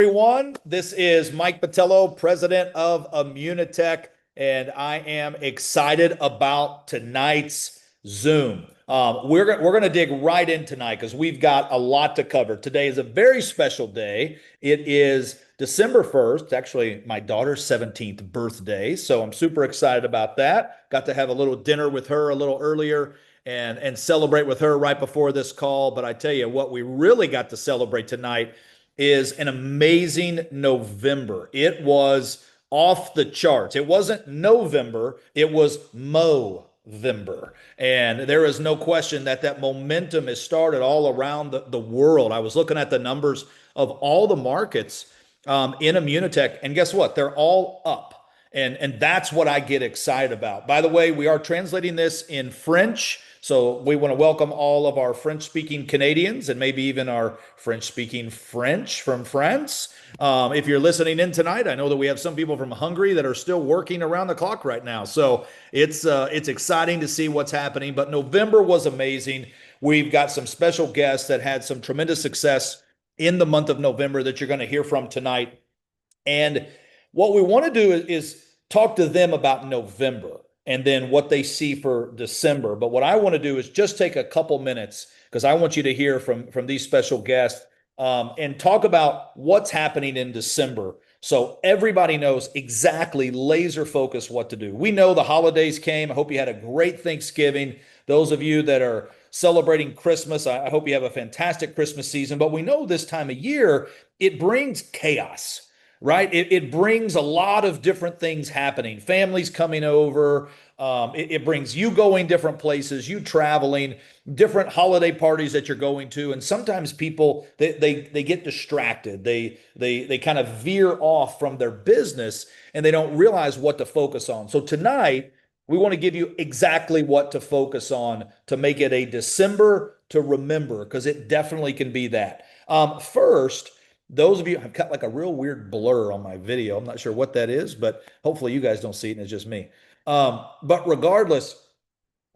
Everyone. This is Mike Patello, president of Immunitech, and I am excited about tonight's Zoom. We're gonna dig right in tonight because we've got a lot to cover. Today is a very special day. It is December 1st. It's actually my daughter's 17th birthday, so I'm super excited about that. Got to have a little dinner with her a little earlier and celebrate with her right before this call. But I tell you what, we really got to celebrate tonight is an amazing November. It was off the charts. It wasn't November, it was Movember. And there is no question that that momentum has started all around the world. I was looking at the numbers of all the markets in Immunitech, and guess what? They're all up. And that's what I get excited about. By the way, we are translating this in French. So we want to welcome all of our French speaking Canadians and maybe even our French speaking French from France. If you're listening in tonight, I know that we have some people from Hungary that are still working around the clock right now. So it's exciting to see what's happening. But November was amazing. We've got some special guests that had some tremendous success in the month of November that you're going to hear from tonight. And what we want to do is talk to them about November and then what they see for December. But what I want to do is just take a couple minutes because I want you to hear from these special guests and talk about what's happening in December. So everybody knows exactly laser focus what to do. We know the holidays came. I hope you had a great Thanksgiving. Those of you that are celebrating Christmas, I hope you have a fantastic Christmas season. But we know this time of year, it brings chaos, right? It brings a lot of different things happening. Families coming over. It brings you going different places, you traveling, different holiday parties that you're going to, and sometimes people they get distracted. They kind of veer off from their business and they don't realize what to focus on. So tonight we want to give you exactly what to focus on to make it a December to remember because it definitely can be that. First. Those of you have got like a real weird blur on my video. I'm not sure what that is, but hopefully you guys don't see it and it's just me. But regardless,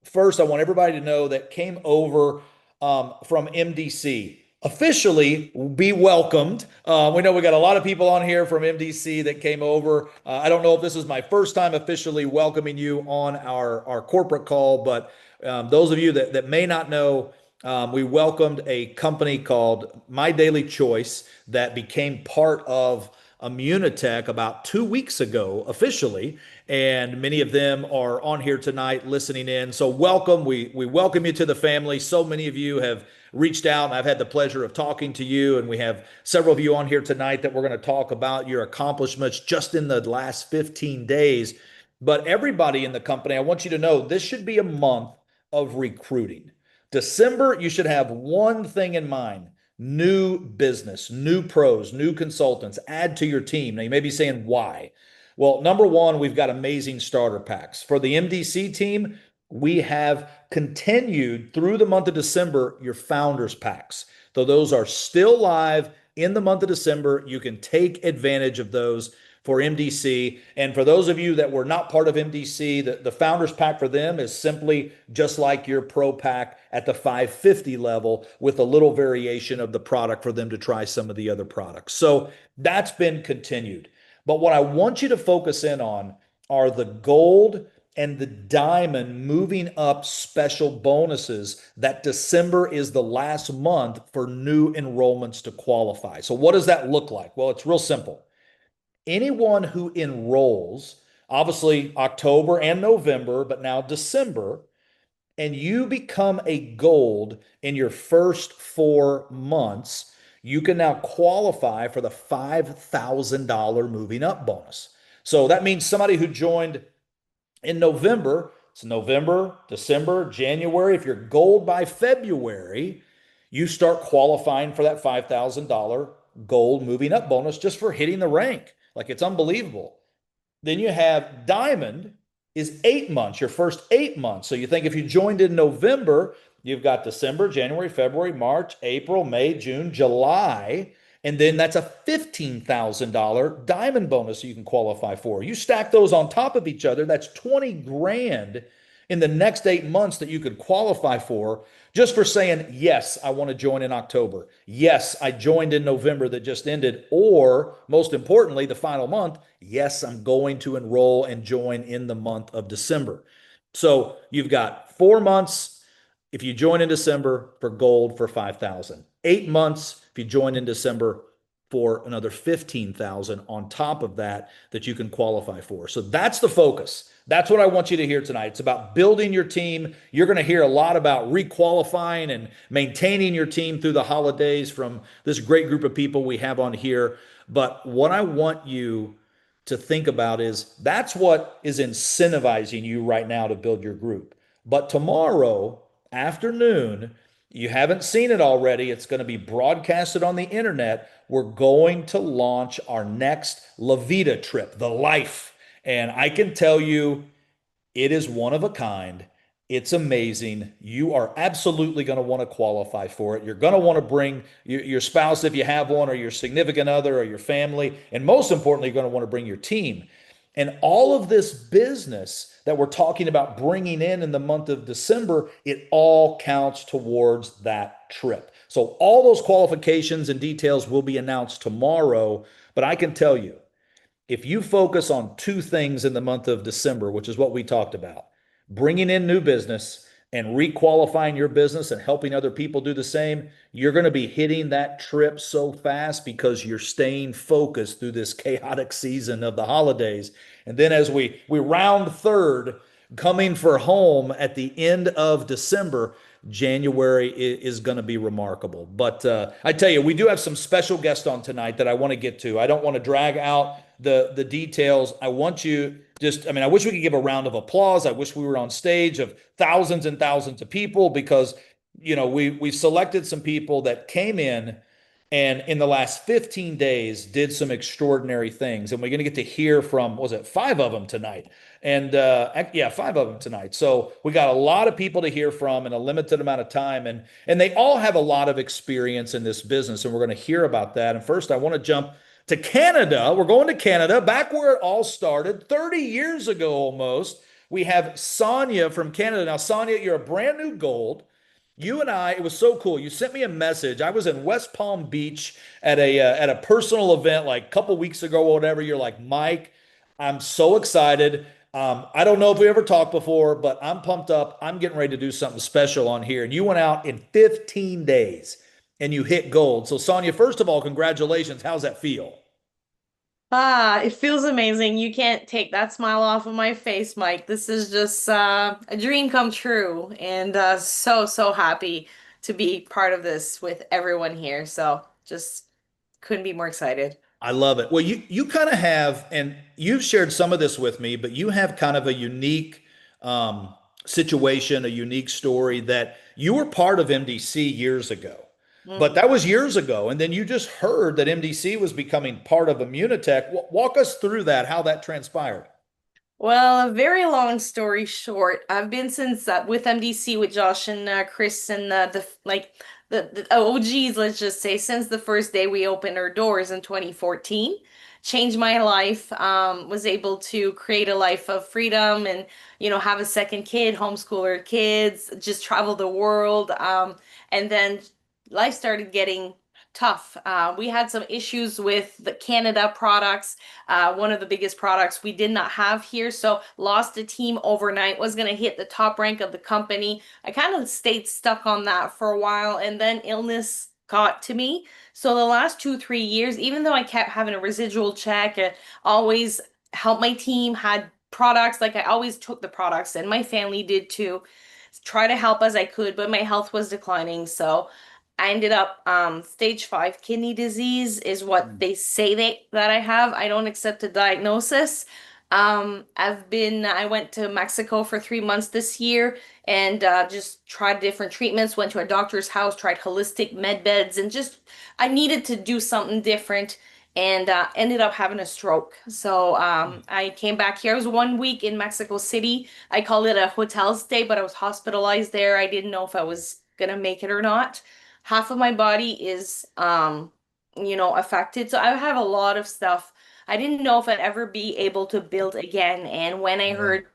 first, I want everybody to know that came over from MDC. Officially, be welcomed. We know we got a lot of people on here from MDC that came over. I don't know if this is my first time officially welcoming you on our corporate call, but those of you that may not know, we welcomed a company called My Daily Choice that became part of Immunitech about 2 weeks ago officially, and many of them are on here tonight listening in. So welcome. We welcome you to the family. So many of you have reached out, and I've had the pleasure of talking to you, and we have several of you on here tonight that we're going to talk about your accomplishments just in the last 15 days. But everybody in the company, I want you to know this should be a month of recruiting. December, you should have one thing in mind: new business, new pros, new consultants, add to your team. Now, you may be saying, why? Well, number one, we've got amazing starter packs. For the MDC team, we have continued through the month of December your founders packs. So those are still live in the month of December. You can take advantage of those for MDC. And for those of you that were not part of MDC, the founders pack for them is simply just like your pro pack at the 550 level with a little variation of the product for them to try some of the other products. So that's been continued. But what I want you to focus in on are the gold and the diamond moving up special bonuses that December is the last month for new enrollments to qualify. So what does that look like? Well, it's real simple. Anyone who enrolls, obviously October and November, but now December, and you become a gold in your first 4 months, you can now qualify for the $5,000 moving up bonus. So that means somebody who joined in November, it's November, December, January. If you're gold by February, you start qualifying for that $5,000 gold moving up bonus just for hitting the rank. Like, it's unbelievable. Then you have diamond is 8 months, your first 8 months. So you think if you joined in November, you've got December, January, February, March, April, May, June, July, and then that's a $15,000 diamond bonus you can qualify for. You stack those on top of each other, that's 20 grand in the next 8 months that you could qualify for just for saying, yes, I want to join in October. Yes, I joined in November that just ended. Or most importantly, the final month, yes, I'm going to enroll and join in the month of December. So you've got 4 months if you join in December for gold for 5,000. 8 months if you join in December for another 15,000 on top of that that you can qualify for. So that's the focus. That's what I want you to hear tonight. It's about building your team. You're going to hear a lot about requalifying and maintaining your team through the holidays from this great group of people we have on here. But what I want you to think about is that's what is incentivizing you right now to build your group. But tomorrow afternoon, you haven't seen it already. It's going to be broadcasted on the internet. We're going to launch our next La Vida trip, the Life. And I can tell you, it is one of a kind. It's amazing. You are absolutely going to want to qualify for it. You're going to want to bring your spouse if you have one, or your significant other, or your family. And most importantly, you're going to want to bring your team. And all of this business that we're talking about bringing in the month of December, it all counts towards that trip. So all those qualifications and details will be announced tomorrow. But I can tell you, if you focus on two things in the month of December, which is what we talked about, bringing in new business and requalifying your business and helping other people do the same, you're going to be hitting that trip so fast because you're staying focused through this chaotic season of the holidays. And then as we round third, coming for home at the end of December, January is going to be remarkable. But I tell you, we do have some special guests on tonight that I want to get to. I don't want to drag out the details. I want you just, I mean, I wish we could give a round of applause. I wish we were on stage of thousands and thousands of people because, we selected some people that came in the last 15 days did some extraordinary things. And we're going to get to hear from, was it five of them tonight? And yeah, five of them tonight. So we got a lot of people to hear from in a limited amount of time. And they all have a lot of experience in this business. And we're going to hear about that. And first, I want to jump to Canada. We're going to Canada, back where it all started 30 years ago almost. We have Sonia from Canada. Now, Sonia, you're a brand new gold. You and I, it was so cool. You sent me a message. I was in West Palm Beach at a personal event like a couple weeks ago or whatever. You're like, Mike, I'm so excited. I don't know if we ever talked before, but I'm pumped up. I'm getting ready to do something special on here. And you went out in 15 days and you hit gold. So, Sonia, first of all, congratulations. How's that feel? It feels amazing. You can't take that smile off of my face, Mike. This is just a dream come true, and so happy to be part of this with everyone here. So just couldn't be more excited. I love it. Well, you kind of have, and you've shared some of this with me, but you have kind of a unique situation, a unique story that you were part of MDC years ago. But that Mhm. was years ago, and then you just heard that MDC was becoming part of Immunitech. Walk us through that, how that transpired. Well, a very long story short, I've been since with MDC with Josh and Chris and the OGs, let's just say, since the first day we opened our doors in 2014. Changed my life. Was able to create a life of freedom and have a second kid, homeschool our kids, just travel the world. And then life started getting tough. We had some issues with the Canada products, one of the biggest products we did not have here. So lost a team overnight, was going to hit the top rank of the company. I kind of stayed stuck on that for a while, and then illness got to me. So the last 2, 3 years, even though I kept having a residual check, always helped my team, had products, like I always took the products, and my family did too. Try to help as I could, but my health was declining. So I ended up stage 5 kidney disease is what Mm. they say that I have. I don't accept the diagnosis. I went to Mexico for 3 months this year and just tried different treatments, went to a doctor's house, tried holistic med beds, and just I needed to do something different and ended up having a stroke. So I came back here. I was 1 week in Mexico City. I call it a hotel stay, but I was hospitalized there. I didn't know if I was gonna make it or not. Half of my body is affected, so I have a lot of stuff. I didn't know if I'd ever be able to build again, and when I Yeah. heard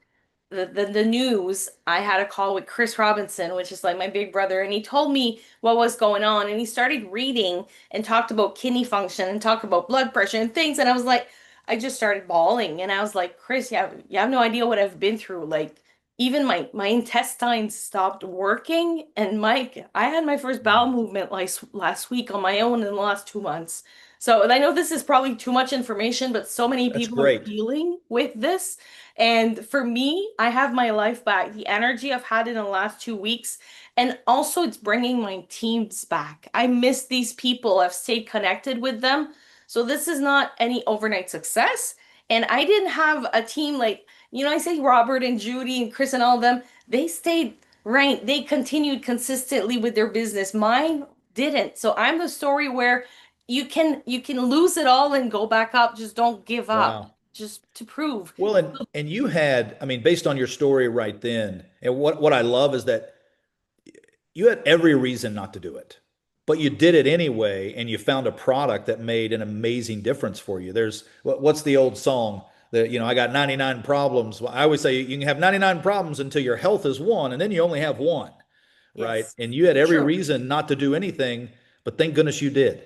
the news, I had a call with Chris Robinson, which is like my big brother, and he told me what was going on, and he started reading and talked about kidney function and talked about blood pressure and things, and I was like, I just started bawling, and I was like, Chris, you have no idea what I've been through. Like, even my intestines stopped working, and Mike, I had my first bowel movement like last week on my own in the last 2 months. So, and I know this is probably too much information, but so many That's people are great. dealing with this. And for me, I have my life back, the energy I've had in the last 2 weeks. And also, it's bringing my teams back. I miss these people. I've stayed connected with them. So, this is not any overnight success. And I didn't have a team like, I say Robert and Judy and Chris and all of them, they stayed right. They continued consistently with their business. Mine didn't. So, I'm the story where you can lose it all and go back up. Just don't give up. Wow. Just to prove. Well, and you had, I mean, based on your story right then, and what I love is that you had every reason not to do it, but you did it anyway, and you found a product that made an amazing difference for you. There's what's the old song that, I got 99 problems. Well, I always say you can have 99 problems until your health is one, and then you only have one, right? Yes, And you had every true. reason not to do anything, but thank goodness you did.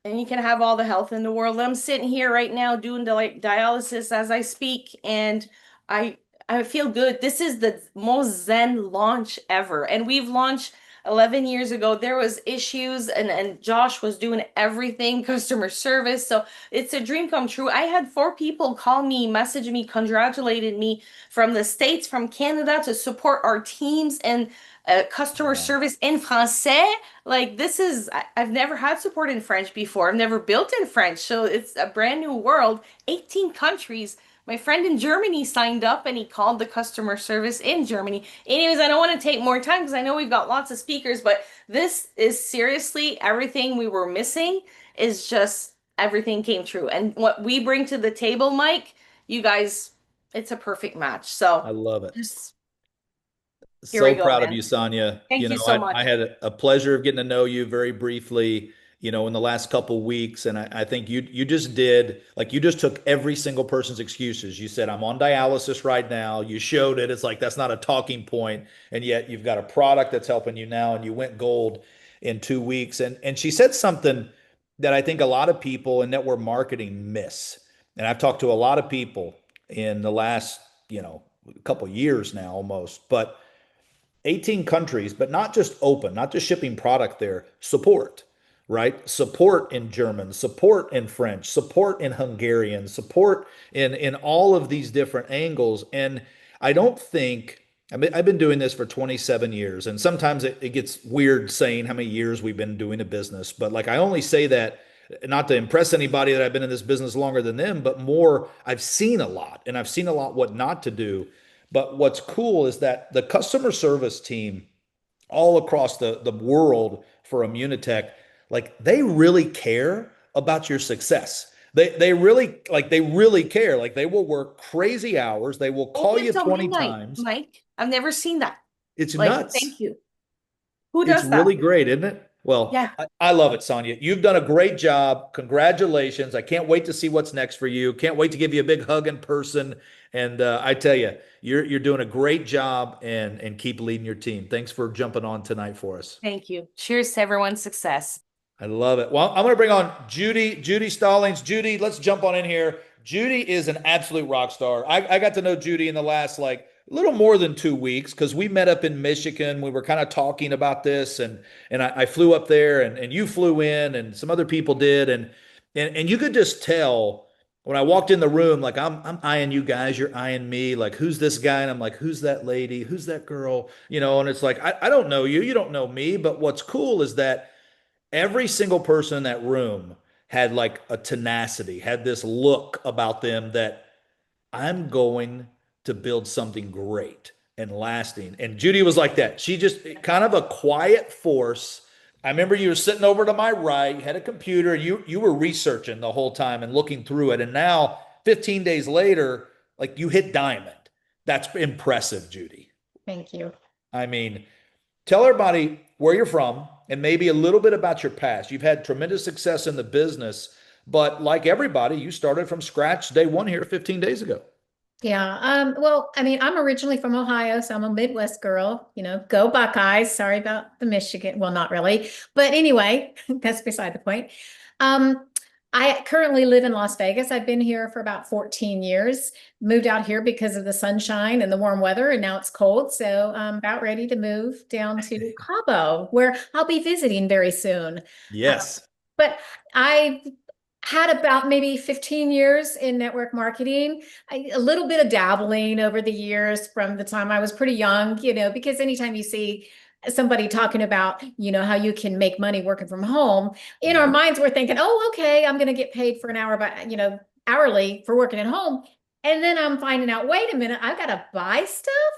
And you can have all the health in the world. I'm sitting here right now doing dialysis as I speak, and I I feel good. This is the most Zen launch ever. And we've launched 11 years ago. There was issues and Josh was doing everything, customer service. So it's a dream come true. I had 4 people call me, message me, congratulated me from the States, from Canada to support our teams and customer Wow. service in français. Like this is, I've never had support in French before. I've never built in French. So it's a brand new world, 18 countries. My friend in Germany signed up and he called the customer service in Germany. Anyways, I don't want to take more time because I know we've got lots of speakers, but this is seriously everything we were missing is just everything came true. And what we bring to the table, Mike, you guys, it's a perfect match. So I love it. just here we So go, proud of man. you, Sonia. Thank you so I much. had a pleasure of getting to know you very briefly, in the last couple weeks. And I think you just did, like you just took every single person's excuses. You said, I'm on dialysis right now. You showed it. It's like that's not a talking point. And yet you've got a product that's helping you now, and you went gold in 2 weeks. And she said something that I think a lot of people in network marketing miss. And I've talked to a lot of people in the last, couple years now almost, but 18 countries, but not just open, not just shipping product there, support, right? Support in German, support in French, support in Hungarian, support in all of these different angles. And I don't think, I mean, I've been doing this for 27 years, and sometimes it gets weird saying how many years we've been doing a business, but like I only say that not to impress anybody that I've been in this business longer than them, but more I've seen a lot and I've seen a lot what not to do. But what's cool is that the customer service team all across the world for Immunotech, like they really care about your success. They really care. Like they will work crazy hours. They will call Open you till 20 midnight, times. Mike. I've never seen that. It's Like, nuts. thank you. Who It's does that? really great, isn't it? Well, Yeah, I love it, Sonia. You've done a great job. Congratulations. I can't wait to see what's next for you. Can't wait to give you a big hug in person. And I tell you, you're doing a great job, and keep leading your team. Thanks for jumping on tonight for us. thank you. Cheers to everyone's success. I love it. Well, I'm going to bring on Judy Stallings. Judy, let's jump on in here. Judy is an absolute rock star. I got to know Judy in the last like a little more than 2 weeks because we met up in Michigan. We were kind of talking about this, and I flew up there, and you flew in, and some other people did, and you could just tell when I walked in the room, like I'm eyeing you guys, you're eyeing me, like who's this guy, and I'm like who's that lady, who's that girl, and it's like I don't know you, you don't know me, but what's cool is that every single person in that room had like a tenacity, had this look about them that I'm going to build something great and lasting. And Judy was like that. She just kind of a quiet force. I remember you were sitting over to my right, had a computer, you were researching the whole time and looking through it. And now 15 days later, like you hit diamond. That's impressive, Judy. Thank you. I mean, tell everybody where you're from and maybe a little bit about your past. You've had tremendous success in the business, but like everybody, you started from scratch day one here 15 days ago. Yeah. Well, I mean, I'm originally from Ohio, so I'm a Midwest girl, go Buckeyes. Sorry about the Michigan. Well, not really. But anyway, that's beside the point. Um, I currently live in Las Vegas. I've been here for about 14 years. Moved out here because of the sunshine and the warm weather, and now it's cold. So I'm about ready to move down to Cabo, where I'll be visiting very soon. Yes. But I had about maybe 15 years in network marketing, a little bit of dabbling over the years from the time I was pretty young, because anytime you see somebody talking about, how you can make money working from home, in our Yeah. minds, we're thinking, oh, okay, I'm going to get paid for an hour, but, hourly for working at home. And then I'm finding out, wait a minute, I've got to buy stuff.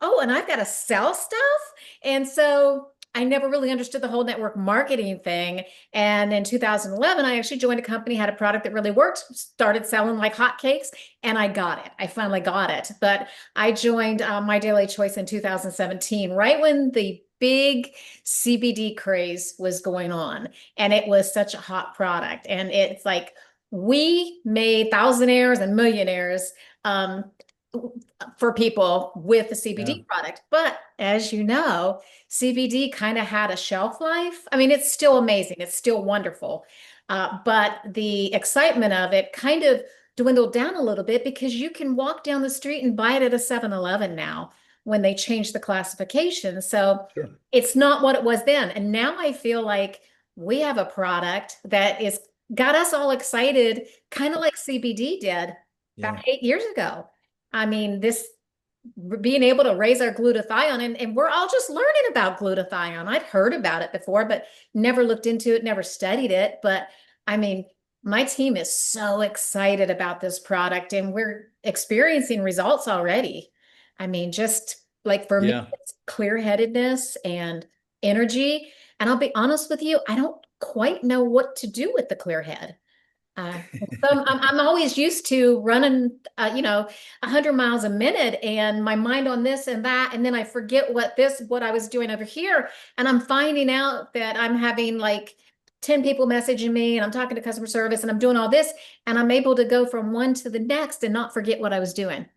Oh, and I've got to sell stuff. And so I never really understood the whole network marketing thing. And in 2011, I actually joined a company, had a product that really worked, started selling like hotcakes, and I got it. I finally got it. But I joined My Daily Choice in 2017, right when the big CBD craze was going on. And it was such a hot product. And it's like, we made thousandaires and millionaires um, for people with the Yeah. CBD product. But as you know, CBD kind of had a shelf life. I mean, it's still amazing, it's still wonderful. But the excitement of it kind of dwindled down a little bit because you can walk down the street and buy it at a 7-Eleven now when they changed the classification. So Sure. it's not what it was then. And now I feel like we have a product that is got us all excited, kind of like CBD did Yeah. about 8 years ago. I mean, this being able to raise our glutathione, and we're all just learning about glutathione. I'd heard about it before, but never looked into it, never studied it. But I mean, my team is so excited about this product and we're experiencing results already. I mean, just like for me, Yeah. it's clear-headedness and energy. And I'll be honest with you, I don't quite know what to do with the clear head. So I'm always used to running, 100 miles a minute and my mind on this and that. And then I forget what I was doing over here. And I'm finding out that I'm having like 10 people messaging me and I'm talking to customer service and I'm doing all this. And I'm able to go from one to the next and not forget what I was doing.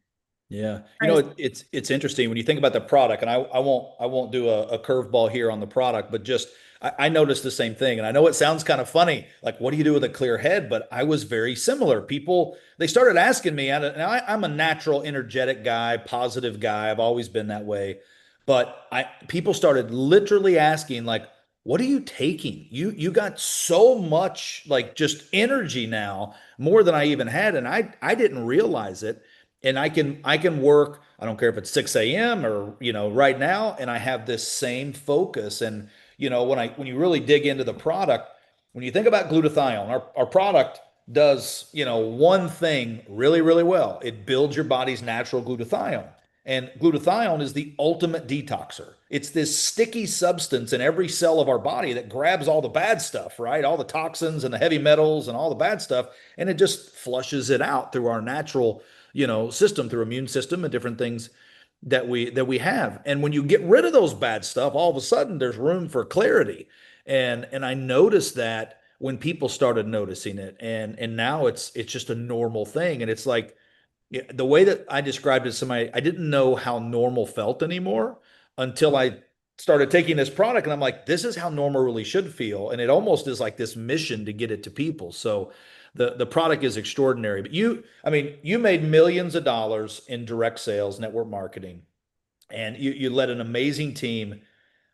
Yeah. Crazy. It's interesting when you think about the product, and I won't do a curveball here on the product, but just I noticed the same thing. And I know it sounds kind of funny, like what do you do with a clear head? But I was very similar. People they started asking me, and I'm a natural energetic guy, positive guy. I've always been that way. But I people started literally asking, like, what are you taking? You got so much like just energy now, more than I even had. And I didn't realize it, and I can work. I don't care if it's 6 a.m. or right now, and I have this same focus. And when you really dig into the product, when you think about glutathione, our product does one thing really really well. It builds your body's natural glutathione, and glutathione is the ultimate detoxer. It's this sticky substance in every cell of our body that grabs all the bad stuff, right? All the toxins and the heavy metals and all the bad stuff, and it just flushes it out through our natural system, through immune system and different things that we have. And when you get rid of those bad stuff, all of a sudden there's room for clarity. And I noticed that when people started noticing it, and now it's just a normal thing. And it's like, yeah, the way that I described it to somebody, I didn't know how normal felt anymore until I started taking this product, and I'm like, this is how normal really should feel. And it almost is like this mission to get it to people. So the product is extraordinary. But I mean, you made millions of dollars in direct sales, network marketing, and you led an amazing team.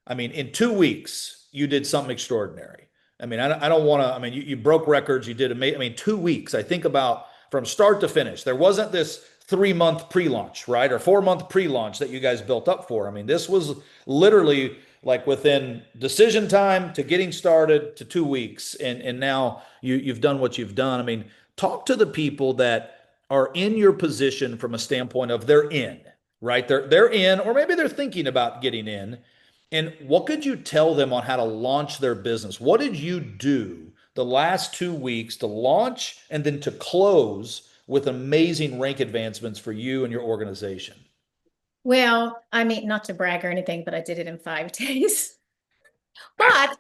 I mean, in 2 weeks, you did something extraordinary. I mean, I don't want to, I mean, you broke records. You did amazing. I mean, 2 weeks, I think about from start to finish. There wasn't this 3 month pre launch, right? Or 4 month pre launch that you guys built up for. I mean, this was literally like within decision time to getting started to 2 weeks. And now you've done what you've done. I mean, talk to the people that are in your position from a standpoint of they're in, right? They're in, or maybe they're thinking about getting in, and what could you tell them on how to launch their business? What did you do the last 2 weeks to launch and then to close with amazing rank advancements for you and your organization? Well, I mean, not to brag or anything, but I did it in 5 days. But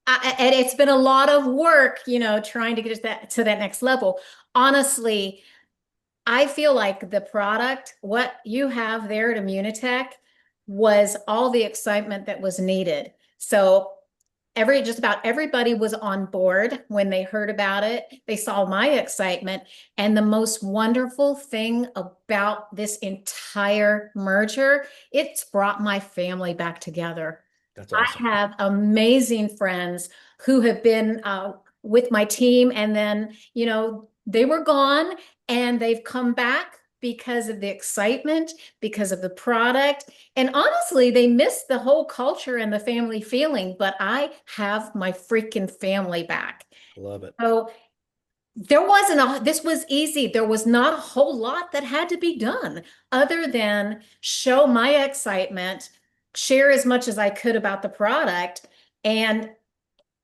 and it's been a lot of work, trying to get to that next level. Honestly, I feel like the product, what you have there at Immunitech, was all the excitement that was needed. So just about everybody was on board when they heard about it. They saw my excitement. And the most wonderful thing about this entire merger, it's brought my family back together. That's I awesome. have amazing friends who have been with my team, and then, they were gone and they've come back because of the excitement, because of the product. And honestly, they missed the whole culture and the family feeling, but I have my freaking family back. I love it. So this was easy. There was not a whole lot that had to be done other than show my excitement, share as much as I could about the product, and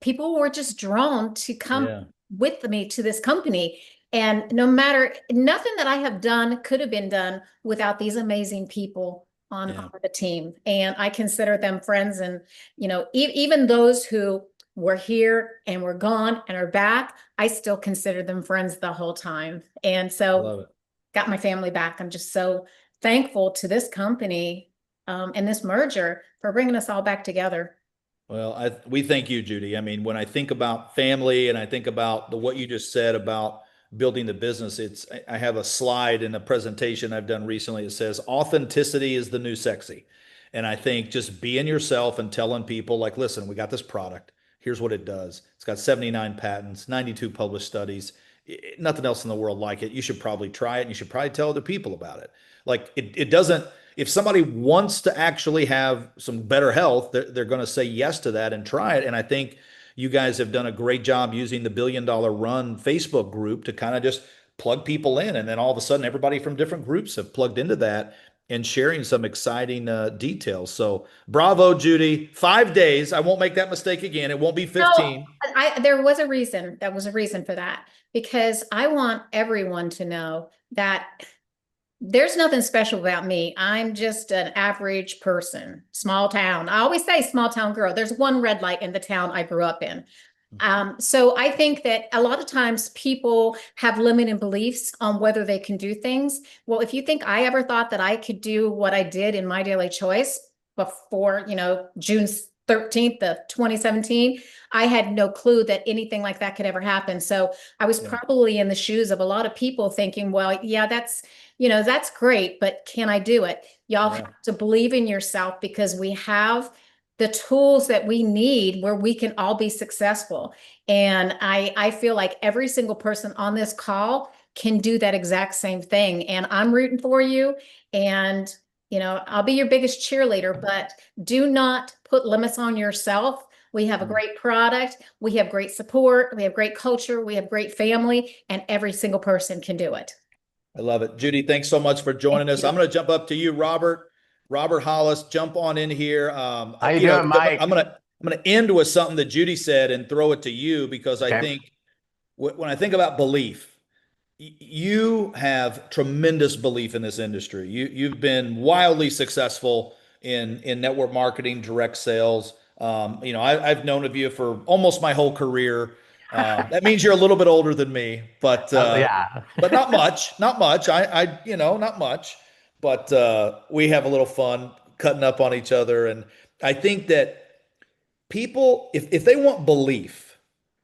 people were just drawn to come Yeah. with me to this company. And nothing that I have done could have been done without these amazing people Yeah. on the team. And I consider them friends. And, even those who were here and were gone and are back, I still consider them friends the whole time. And I so love it. got my family back. I'm just so thankful to this company and this merger for bringing us all back together. Well, we thank you, Judy. I mean, when I think about family and I think about what you just said about building the business, I have a slide in a presentation I've done recently. It says authenticity is the new sexy. And I think just being yourself and telling people like, listen, we got this product. Here's what it does. It's got 79 patents, 92 published studies, nothing else in the world like it. You should probably try it and you should probably tell other people about it. Like it doesn't, if somebody wants to actually have some better health, they're going to say yes to that and try it. And I think you guys have done a great job using the $1 Billion Run Facebook group to kind of just plug people in. And then all of a sudden, everybody from different groups have plugged into that and sharing some exciting details. So bravo, Judy. 5 days. I won't make that mistake again. It won't be 15. No, there was a reason. That was a reason for that, because I want everyone to know that there's nothing special about me. I'm just an average person, small town. I always say small town girl. There's one red light in the town I grew up in. So I think that a lot of times people have limited beliefs on whether they can do things. Well, if you think I ever thought that I could do what I did in My Daily Choice before, June 13th of 2017, I had no clue that anything like that could ever happen. So I was probably in the shoes of a lot of people thinking, well, yeah, that's great, but can I do it? Y'all have to believe in yourself, because we have the tools that we need where we can all be successful. And I feel like every single person on this call can do that exact same thing. And I'm rooting for you. And, I'll be your biggest cheerleader, but do not put limits on yourself. We have a great product. We have great support. We have great culture. We have great family, and every single person can do it. I love it. Judy, thanks so much for joining us. I'm going to jump up to you, Robert. Robert Hollis, jump on in here. How you doing, Mike? I'm gonna end with something that Judy said and throw it to you, because I think when I think about belief, you have tremendous belief in this industry. You've been wildly successful in network marketing, direct sales. I've known of you for almost my whole career. That means you're a little bit older than me, but but not much, not much. Not much, but we have a little fun cutting up on each other. And I think that people, if they want belief,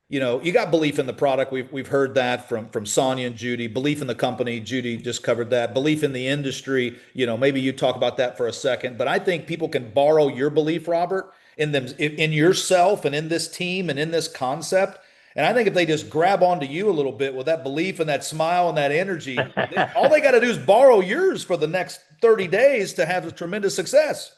you got belief in the product. We've heard that from Sonia and Judy. Belief in the company, Judy just covered that. Belief in the industry, maybe you talk about that for a second. But I think people can borrow your belief, Robert, in yourself and in this team and in this concept. And I think if they just grab onto you a little bit with that belief and that smile and that energy, all they got to do is borrow yours for the next 30 days to have a tremendous success.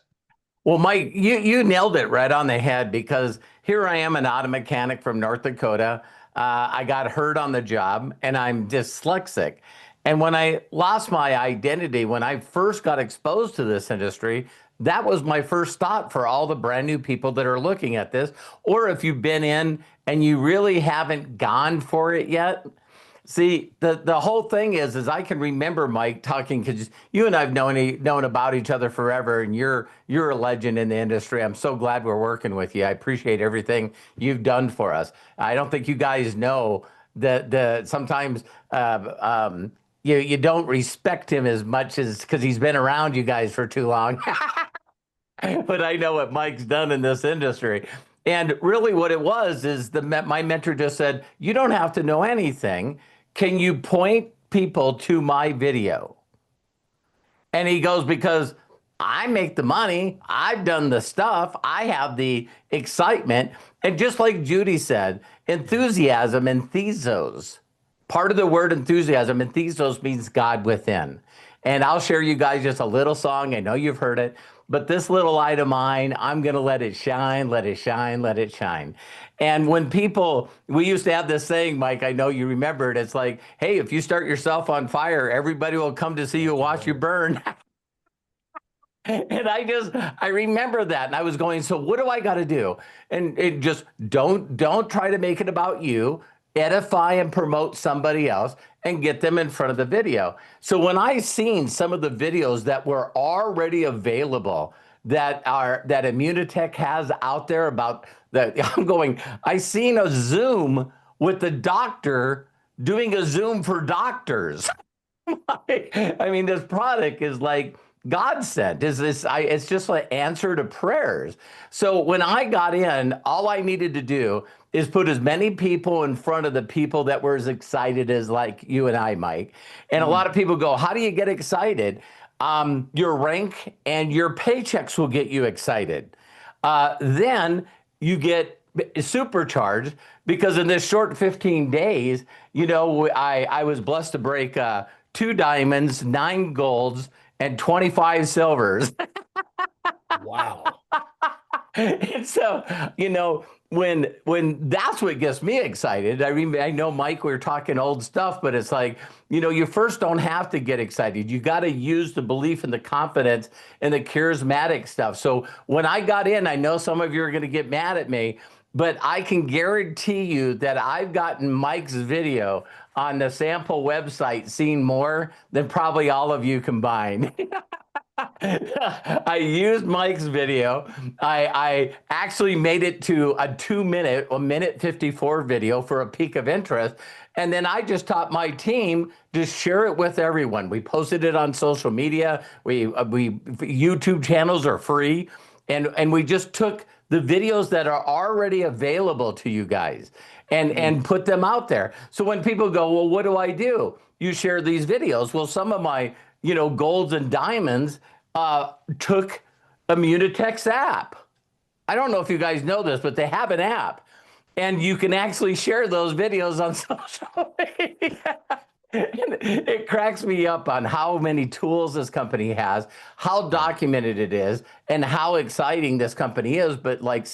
Well, Mike, you nailed it right on the head, because here I am, an auto mechanic from North Dakota. I got hurt on the job and I'm dyslexic. And when I lost my identity, when I first got exposed to this industry, that was my first thought for all the brand new people that are looking at this. Or if you've been in and you really haven't gone for it yet. See, the whole thing is I can remember, Mike, talking, because you and I've known about each other forever, and you're a legend in the industry. I'm so glad we're working with you. I appreciate everything you've done for us. I don't think you guys know that sometimes you don't respect him as much as because he's been around you guys for too long. But I know what Mike's done in this industry. And really what it was is my mentor just said, you don't have to know anything. Can you point people to my video? And he goes, because I make the money, I've done the stuff, I have the excitement. And just like Judy said, enthusiasm, enthesos. Part of the word enthusiasm, enthesos means God within. And I'll share you guys just a little song. I know you've heard it, but this little light of mine, I'm going to let it shine, let it shine, let it shine. And when people, we used to have this saying, Mike, I know you remember it. It's like, hey, if you start yourself on fire, everybody will come to see you watch you burn. And I remember that. And I was going, so what do I got to do? And it just don't try to make it about you. Edify and promote somebody else and get them in front of the video. So when I seen some of the videos that were already available that Immunotech has out there about that, I'm going, I seen a Zoom with the doctor doing a Zoom for doctors. I mean, this product is like God sent. It's just an answer to prayers. So when I got in, all I needed to do is put as many people in front of the people that were as excited as like you and I, Mike. And a lot of people go, how do you get excited? Your rank and your paychecks will get you excited. Then you get supercharged because in this short 15 days, you know, I was blessed to break 2 diamonds, 9 golds, and 25 silvers. Wow. And so, you know, when that's what gets me excited. I mean, I know, Mike, we're talking old stuff, but it's like, you know, you first don't have to get excited. You got to use the belief and the confidence and the charismatic stuff. So when I got in, I know some of you are going to get mad at me, but I can guarantee you that I've gotten Mike's video on the sample website seen more than probably all of you combined. I used Mike's video. I actually made it to a 1:54 video for a peak of interest. And then I just taught my team to share it with everyone. We posted it on social media. We YouTube channels are free. And we just took the videos that are already available to you guys and put them out there. So when people go, well, what do? You share these videos. Well, some of my, you know, golds and diamonds took Immunotech's app. I don't know if you guys know this, but they have an app. And you can actually share those videos on social media. And it cracks me up on how many tools this company has, how documented it is, and how exciting this company is. But like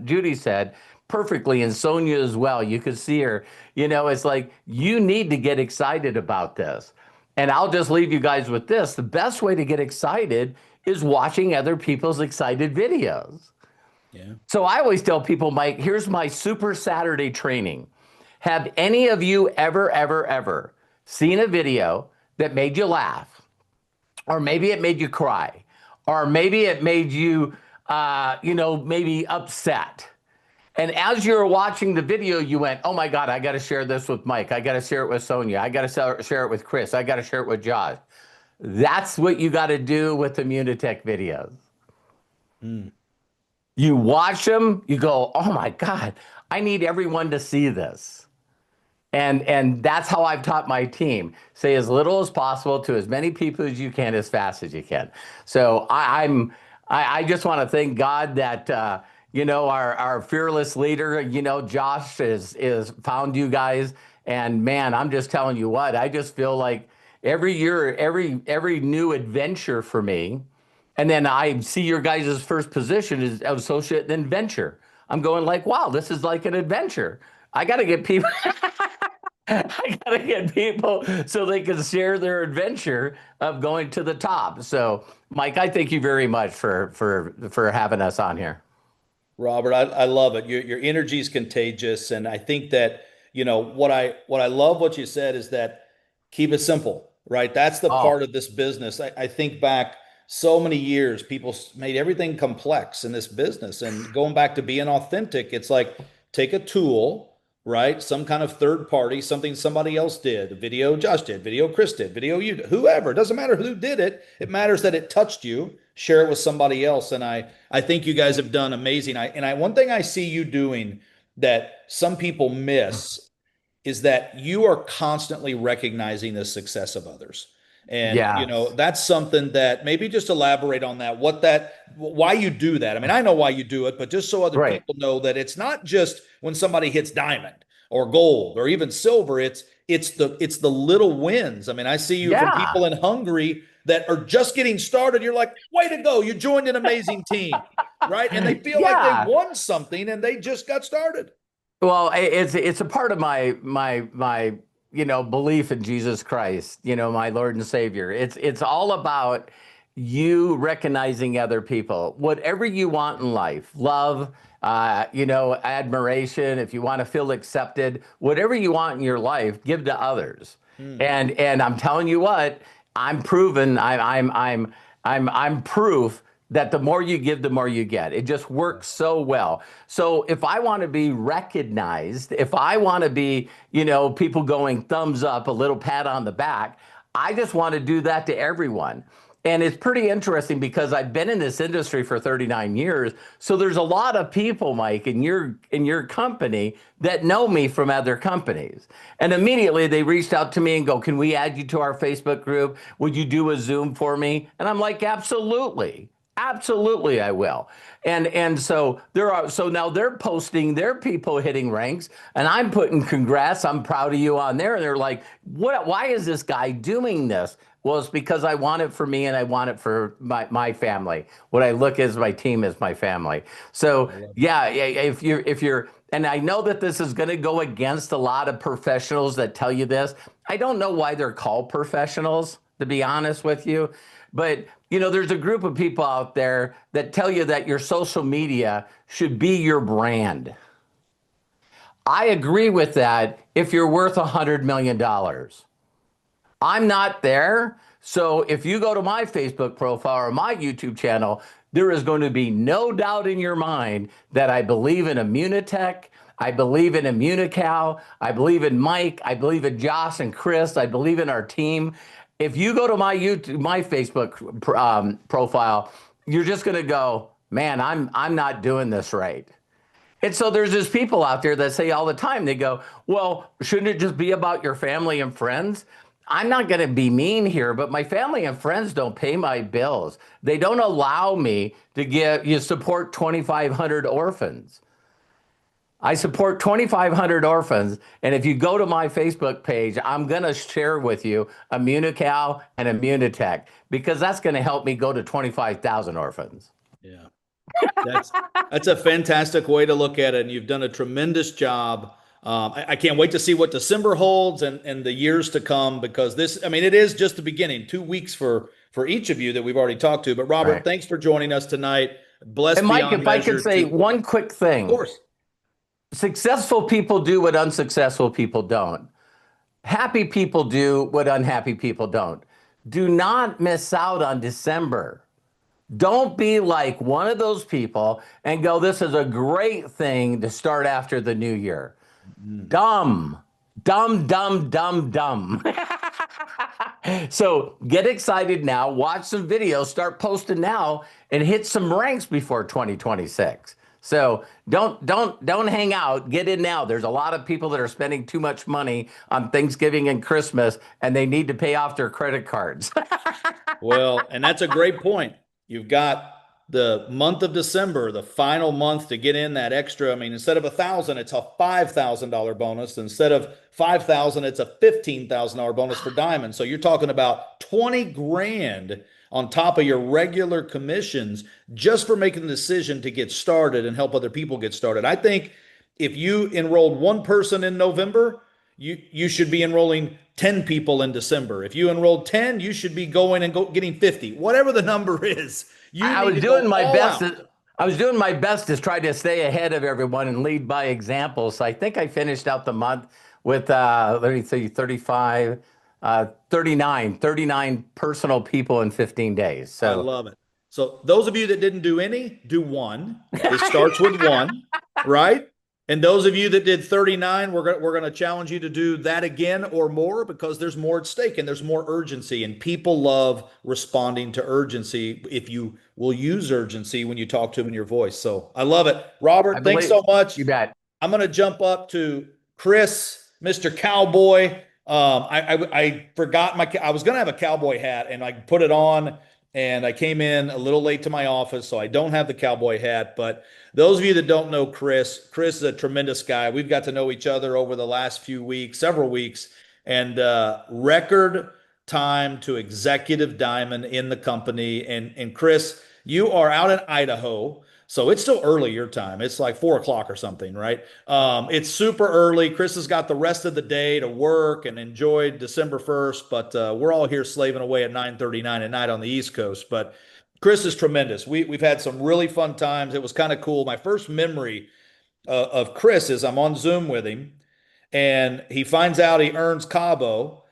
Judy said, perfectly, and Sonia as well, you could see her, you know, it's like, you need to get excited about this. And I'll just leave you guys with this. The best way to get excited is watching other people's excited videos. Yeah. So I always tell people, Mike, here's my Super Saturday training. Have any of you ever seen a video that made you laugh? Or maybe it made you cry? Or maybe it made you, you know, maybe upset? And as you're watching the video, you went, oh my God, I got to share this with Mike. I got to share it with Sonia. I got to share it with Chris. I got to share it with Josh. That's what you got to do with Immunotech videos. You watch them, you go, oh my God, I need everyone to see this. And that's how I've taught my team. Say as little as possible to as many people as you can, as fast as you can. So I just want to thank God that, you know, our fearless leader, you know, Josh is found you guys. And man, I'm just telling you what, I just feel like every year, every new adventure for me. And then I see your guys' first position is associate and venture. I'm going like, wow, this is like an adventure. I got to get people, I got to get people so they can share their adventure of going to the top. So Mike, I thank you very much for having us on here. Robert, I love it. Your energy is contagious. And I think that, you know, what I love what you said is that keep it simple, right? That's the part of this business. I think back so many years, people made everything complex in this business. And going back to being authentic, it's like take a tool, right? Some kind of third party, something somebody else did, a video Josh did, video Chris did, video you did, whoever. It doesn't matter who did it. It matters that it touched you. Share it with somebody else. And I think you guys have done amazing. One thing I see you doing that some people miss is that you are constantly recognizing the success of others. And Yeah. that's something that maybe just elaborate on that, why you do that. I mean, I know why you do it, but just so other Right. people know that it's not just when somebody hits diamond or gold or even silver, it's the little wins. I mean, I see you from Yeah. people in Hungary that are just getting started. You're like, way to go, you joined an amazing team, right? And they feel like they Yeah. won something and they just got started. Well, it's a part of my belief in Jesus Christ, my Lord and Savior. It's all about you recognizing other people. Whatever you want in life, love, admiration, if you want to feel accepted, whatever you want in your life, give to others. And I'm telling you what, I'm proven. I'm proof that the more you give, the more you get. It just works so well. So if I want to be recognized, if I want to be, people going thumbs up, a little pat on the back, I just want to do that to everyone. And it's pretty interesting because I've been in this industry for 39 years. So there's a lot of people, Mike, in your company that know me from other companies. And immediately they reached out to me and go, "Can we add you to our Facebook group? Would you do a Zoom for me?" And I'm like, "Absolutely. Absolutely, I will." And so now they're posting their people hitting ranks, and I'm putting congrats, I'm proud of you on there. And they're like, why is this guy doing this? Well, it's because I want it for me and I want it for my family. What I look as my team is my family. So yeah, if you're, and I know that this is going to go against a lot of professionals that tell you this. I don't know why they're called professionals, to be honest with you. But, there's a group of people out there that tell you that your social media should be your brand. I agree with that if you're worth $100 million. I'm not there. So if you go to my Facebook profile or my YouTube channel, there is going to be no doubt in your mind that I believe in Immunotech. I believe in Immunical. I believe in Mike. I believe in Josh and Chris. I believe in our team. If you go to my Facebook profile, you're just going to go, "Man, I'm not doing this right." And so there's these people out there that say all the time, they go, "Well, shouldn't it just be about your family and friends?" I'm not going to be mean here, but my family and friends don't pay my bills. They don't allow me to support 2,500 orphans. I support 2,500 orphans. And if you go to my Facebook page, I'm going to share with you Immunical and Immunotech, because that's going to help me go to 25,000 orphans. Yeah. That's a fantastic way to look at it. And you've done a tremendous job. I can't wait to see what December holds and the years to come, because it is just the beginning. 2 weeks for each of you that we've already talked to. But Robert, Right. Thanks for joining us tonight. Blessed And Mike, beyond if I could measure say to- one quick thing. Of course. Successful people do what unsuccessful people don't. Happy people do what unhappy people don't. Do not miss out on December. Don't be like one of those people and go, "This is a great thing to start after the new year." Dumb. So get excited now, watch some videos, start posting now, and hit some ranks before 2026. So don't hang out. Get in now. There's a lot of people that are spending too much money on Thanksgiving and Christmas, and they need to pay off their credit cards. Well, and that's a great point. You've got the month of December, the final month to get in that extra. Instead of $1,000, it's a $5,000 bonus. Instead of $5,000, it's a $15,000 bonus for Diamond. So you're talking about 20 grand on top of your regular commissions just for making the decision to get started and help other people get started. I think if you enrolled one person in November, you should be enrolling 10 people in December. If you enrolled 10, you should be going and getting 50, whatever the number is. I was doing my best to try to stay ahead of everyone and lead by example. So I think I finished out the month with, let me see, 39 personal people in 15 days. So I love it. So those of you that didn't do any, do one. It starts with one, right? And those of you that did 39, we're going to challenge you to do that again or more because there's more at stake and there's more urgency. And people love responding to urgency if you will use urgency when you talk to them in your voice. So I love it. I Robert, thanks believe so much. you bet. I'm going to jump up to Chris, Mr. Cowboy. I forgot I was going to have a cowboy hat and I put it on and I came in a little late to my office, so I don't have the cowboy hat. But those of you that don't know Chris, Chris is a tremendous guy. We've got to know each other over the last few weeks, several weeks, and record time to executive diamond in the company. And Chris, you are out in Idaho. So it's still early your time. It's like 4 o'clock or something, right? It's super early. Chris has got the rest of the day to work and enjoy December 1st, but we're all here slaving away at 9:39 at night on the East Coast. But Chris is tremendous. We've had some really fun times. It was kind of cool. My first memory of Chris is I'm on Zoom with him, and he finds out he earns Cabo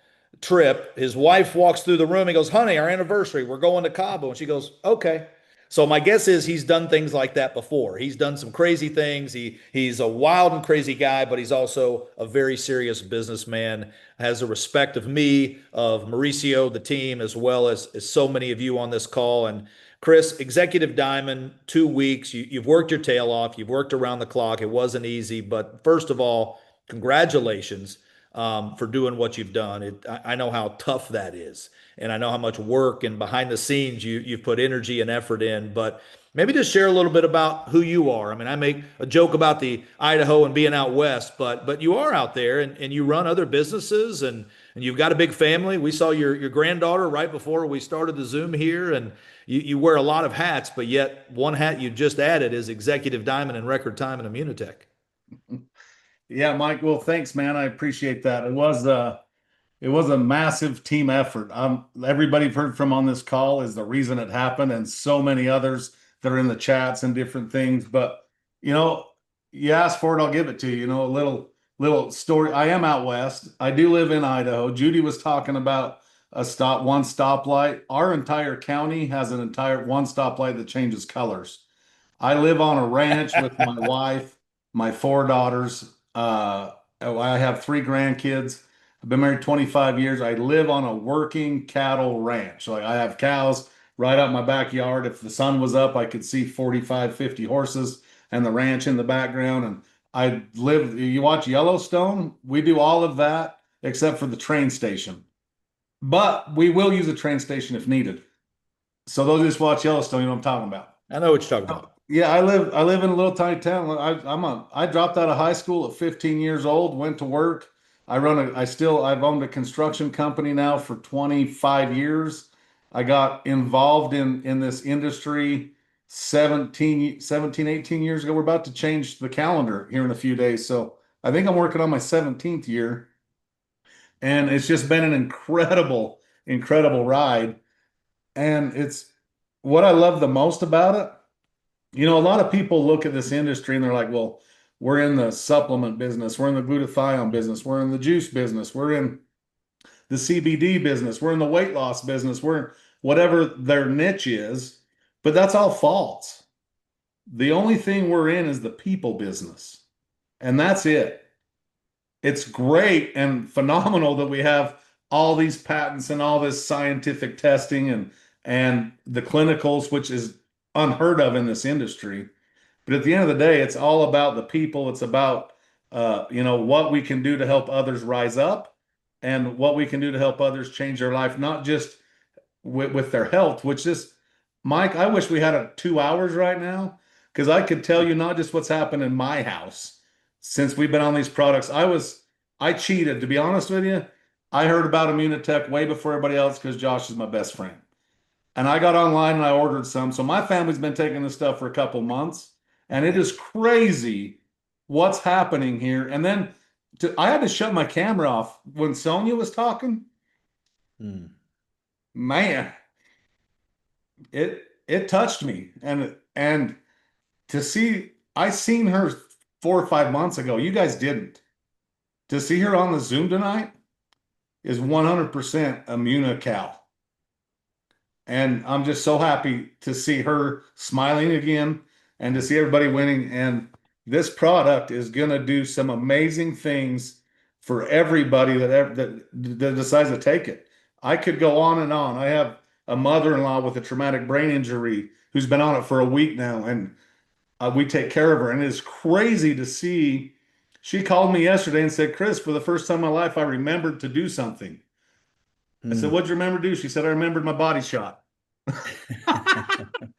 trip. His wife walks through the room. He goes, "Honey, our anniversary. We're going to Cabo." And she goes, "Okay." So my guess is he's done things like that before. He's done some crazy things. He's a wild and crazy guy, but he's also a very serious businessman. Has a respect of me, of Mauricio, the team, as well as so many of you on this call. And Chris, Executive Diamond, 2 weeks. You've worked your tail off. You've worked around the clock. It wasn't easy, but first of all, congratulations for doing what you've done. I know how tough that is, and I know how much work and behind the scenes you've put energy and effort in. But maybe just share a little bit about who you are. I mean, I make a joke about the Idaho and being out west, but you are out there and you run other businesses and you've got a big family. We saw your granddaughter right before we started the Zoom here, and you wear a lot of hats, but yet one hat you just added is Executive Diamond in record time in Immunotech. Yeah, Mike. Well, thanks, man. I appreciate that. It was a massive team effort. Everybody you've heard from on this call is the reason it happened, and so many others that are in the chats and different things. But you asked for it, I'll give it to you. A little story. I am out west. I do live in Idaho. Judy was talking about one stoplight. Our entire county has an entire one stoplight that changes colors. I live on a ranch with my wife, my 4 daughters. I have 3 grandkids. I've been married 25 years. I live on a working cattle ranch. Like I have cows right out my backyard. If the sun was up, I could see 45, 50 horses and the ranch in the background. And you watch Yellowstone, we do all of that except for the train station. But we will use a train station if needed. So those who just watch Yellowstone, you know what I'm talking about. I know what you're talking about. Yeah, I live in a little tiny town. I dropped out of high school at 15 years old, went to work. I've owned a construction company now for 25 years. I got involved in this industry 17, 18 years ago. We're about to change the calendar here in a few days. So I think I'm working on my 17th year. And it's just been an incredible, incredible ride. And it's what I love the most about it. A lot of people look at this industry and they're like, well, we're in the supplement business. We're in the glutathione business. We're in the juice business. We're in the CBD business. We're in the weight loss business. We're in whatever their niche is, but that's all false. The only thing we're in is the people business, and that's it. It's great and phenomenal that we have all these patents and all this scientific testing and the clinicals, which is unheard of in this industry. But at the end of the day, it's all about the people. It's about what we can do to help others rise up and what we can do to help others change their life, not just with their health, which is, Mike, I wish we had 2 hours right now because I could tell you not just what's happened in my house since we've been on these products. I cheated, to be honest with you. I heard about Immunotech way before everybody else because Josh is my best friend. And I got online and I ordered some. So my family's been taking this stuff for a couple months. And it is crazy what's happening here. And then I had to shut my camera off when Sonia was talking. Man, it touched me. And to see, I seen her 4 or 5 months ago. You guys didn't. To see her on the Zoom tonight is 100% Immunocal. And I'm just so happy to see her smiling again and to see everybody winning. And this product is going to do some amazing things for everybody that decides to take it. I could go on and on. I have a mother-in-law with a traumatic brain injury who's been on it for a week now, and we take care of her. And it's crazy to see. She called me yesterday and said, Chris, for the first time in my life, I remembered to do something. I said, what'd you remember to do? She said, I remembered my body shot.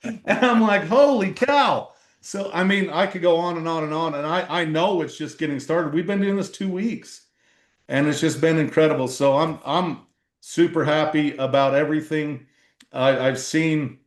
And I'm like, holy cow. So, I mean, I could go on and on and on. And I know it's just getting started. We've been doing this 2 weeks and it's just been incredible. So I'm super happy about everything. I've seen,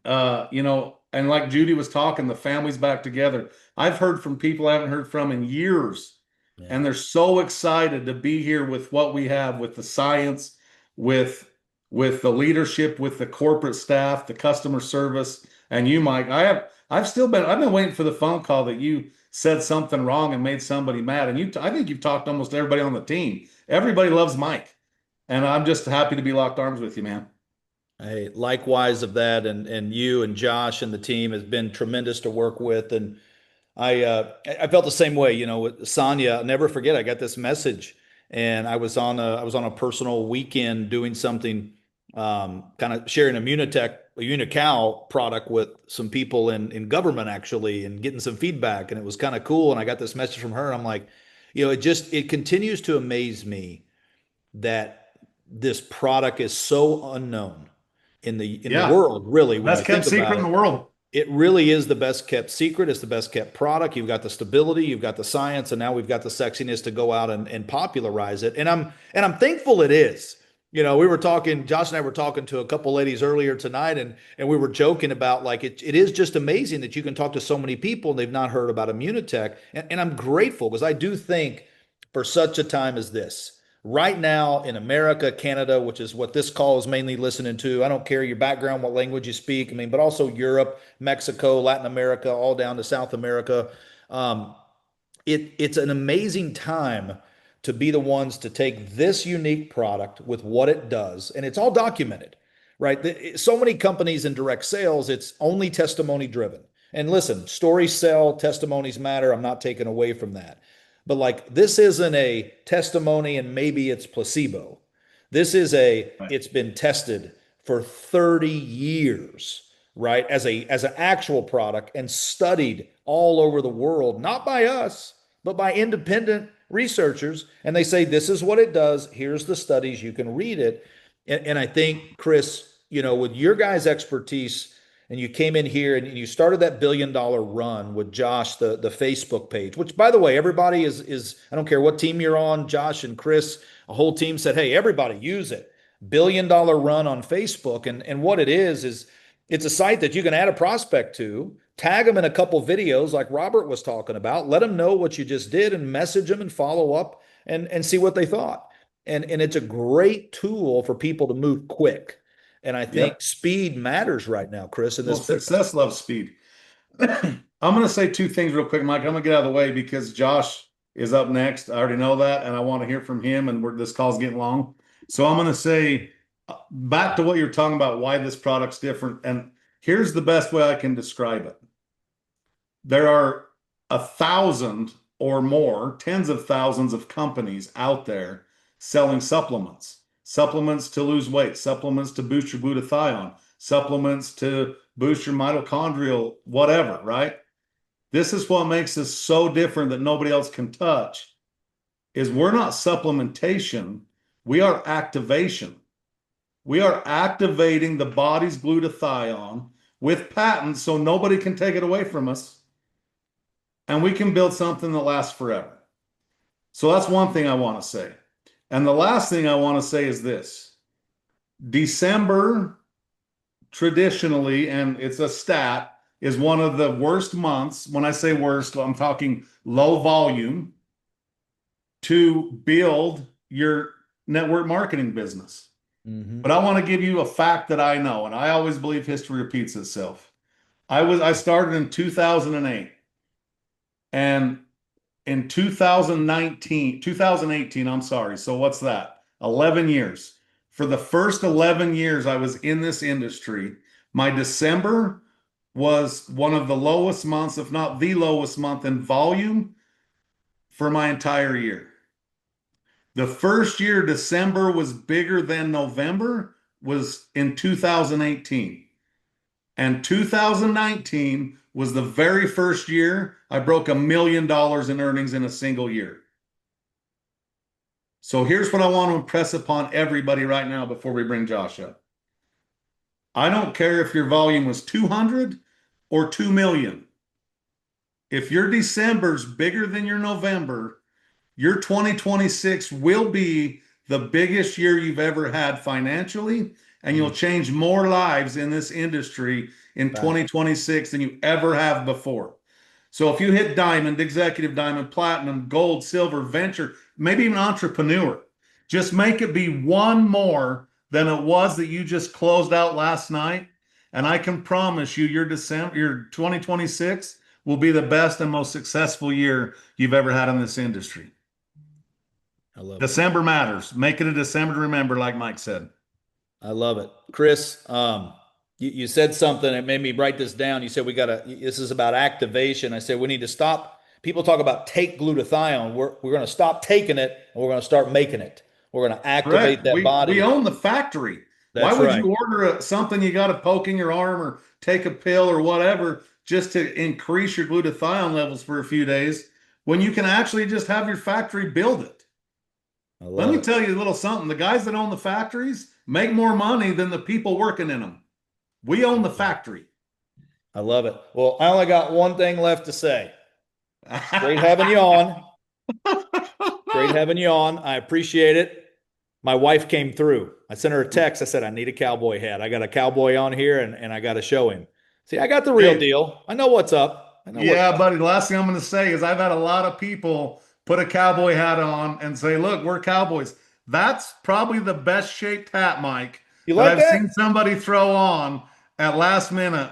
and like Judy was talking, the family's back together. I've heard from people I haven't heard from in years. Yeah. And they're so excited to be here with what we have, with the science, with the leadership, with the corporate staff, the customer service, and you, Mike. I've been waiting for the phone call that you said something wrong and made somebody mad. And I think you've talked to almost everybody on the team. Everybody loves Mike, and I'm just happy to be locked arms with you, man. Hey, likewise of that, and you and Josh and the team has been tremendous to work with, and I felt the same way, with Sonia. I'll never forget. I got this message, and I was on a personal weekend doing something, kind of sharing a Unical product with some people in government actually, and getting some feedback, and it was kind of cool. And I got this message from her, and I'm like, it continues to amaze me that this product is so unknown in the world, really. When Best kept secret in the world. It really is the best kept secret. It's the best kept product. You've got the stability, you've got the science, and now we've got the sexiness to go out and popularize it. And I'm thankful it is. We were talking, Josh and I were talking to a couple ladies earlier tonight, and we were joking about like it is just amazing that you can talk to so many people and they've not heard about Immunotech. And I'm grateful because I do think for such a time as this, right now in America, Canada, which is what this call is mainly listening to. I don't care your background, what language you speak. But also Europe, Mexico, Latin America, all down to South America. It's an amazing time to be the ones to take this unique product with what it does. And it's all documented, right? So many companies in direct sales, it's only testimony driven. And listen, stories sell, testimonies matter. I'm not taking away from that. But like, this isn't a testimony and maybe it's placebo. This is it's been tested for 30 years, right? As an actual product and studied all over the world, not by us, but by independent researchers. And they say, this is what it does. Here's the studies. You can read it. And I think, Chris, with your guys' expertise, and you came in here and you started that $1 billion run with Josh, the Facebook page, which, by the way, everybody is, I don't care what team you're on, Josh and Chris, a whole team said, hey, everybody use it. $1 billion run on Facebook. And what it is it's a site that you can add a prospect to, tag them in a couple videos like Robert was talking about, let them know what you just did and message them and follow up and see what they thought. And it's a great tool for people to move quick. And I think speed matters right now, Chris. In this success loves speed. I'm going to say two things real quick, Mike. I'm going to get out of the way because Josh is up next. I already know that, and I want to hear from him, and this call's getting long. So I'm going to say back to what you're talking about, why this product's different. And here's the best way I can describe it. There are 1,000 or more, tens of thousands of companies out there selling supplements to lose weight, supplements to boost your glutathione, supplements to boost your mitochondrial, whatever, right? This is what makes us so different that nobody else can touch, is we're not supplementation, we are activation. We are activating the body's glutathione with patents so nobody can take it away from us. And we can build something that lasts forever. So that's one thing I want to say. And the last thing I want to say is this. December, traditionally, and it's a stat, is one of the worst months. When I say worst, I'm talking low volume to build your network marketing business. Mm-hmm. But I want to give you a fact that I know, and I always believe history repeats itself. I started in 2008, and in 2018, I'm sorry. So what's that? 11 years. For the first 11 years I was in this industry, my December was one of the lowest months, if not the lowest month in volume for my entire year. The first year December was bigger than November was in 2018. And 2019 was the very first year I broke $1 million in earnings in a single year. So here's what I want to impress upon everybody right now before we bring Josh up. I don't care if your volume was 200 or 2 million. If your December's bigger than your November, your 2026 will be the biggest year you've ever had financially, and you'll change more lives in this industry in 2026 than you ever have before. So if you hit diamond, executive diamond, platinum, gold, silver, venture, maybe even entrepreneur, just make it be one more than it was that you just closed out last night. And I can promise you your 2026 will be the best and most successful year you've ever had in this industry. I love it. December matters. Make it a December to remember, like Mike said. I love it. Chris, you said something that made me write this down. You said this is about activation. I said we need to stop. People talk about take glutathione. We're going to stop taking it and we're going to start making it. We're going to activate that body. We own the factory. That's Why would right. you order something you got to poke in your arm or take a pill or whatever just to increase your glutathione levels for a few days when you can actually just have your factory build it? Let me tell you a little something. The guys that own the factories make more money than the people working in them. We own the factory. I love it. Well, I only got one thing left to say. Great having you on. Great having you on. I appreciate it. My wife came through. I sent her a text. I said, I need a cowboy hat. I got a cowboy on here and I got to show him. See, I got the real deal. I know what's up. Yeah, buddy. The last thing I'm going to say is I've had a lot of people put a cowboy hat on and say, look, we're cowboys. That's probably the best shaped hat, Mike, you like that I've seen somebody throw on at last minute.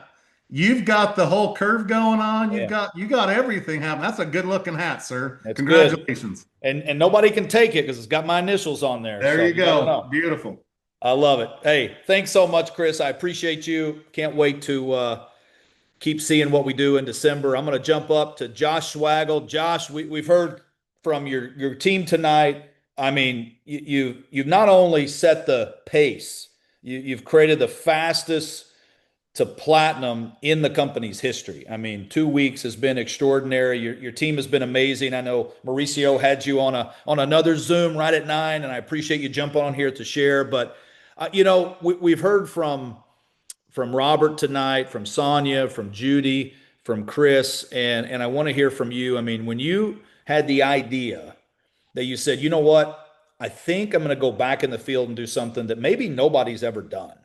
You've got the whole curve going on. You got everything happening. That's a good looking hat, sir. That's congratulations. Good. And nobody can take it because it's got my initials on there. There you go. Beautiful. I love it. Hey, thanks so much, Chris. I appreciate you. Can't wait to keep seeing what we do in December. I'm going to jump up to Josh Swaggle. Josh, we've heard from your team tonight. I mean, you've not only set the pace, you've created the fastest to platinum in the company's history. I mean, 2 weeks has been extraordinary. Your team has been amazing. I know Mauricio had you on another Zoom right at 9, and I appreciate you jumping on here to share. But we've heard from Robert tonight, from Sonia, from Judy, from Chris, and I want to hear from you. I mean, when you had the idea that you said, you know what, I think I'm going to go back in the field and do something that maybe nobody's ever done.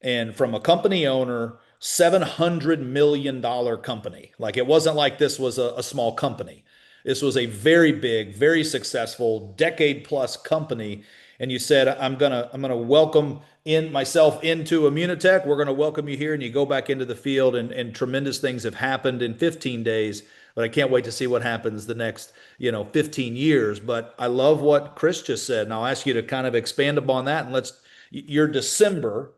And from a company owner, $700 million company. Like, it wasn't like this was a small company. This was a very big, very successful, decade-plus company. And you said, I'm gonna welcome myself into Immunotech. We're gonna welcome you here, and you go back into the field, and tremendous things have happened in 15 days. But I can't wait to see what happens the next 15 years. But I love what Chris just said, and I'll ask you to kind of expand upon that. And your December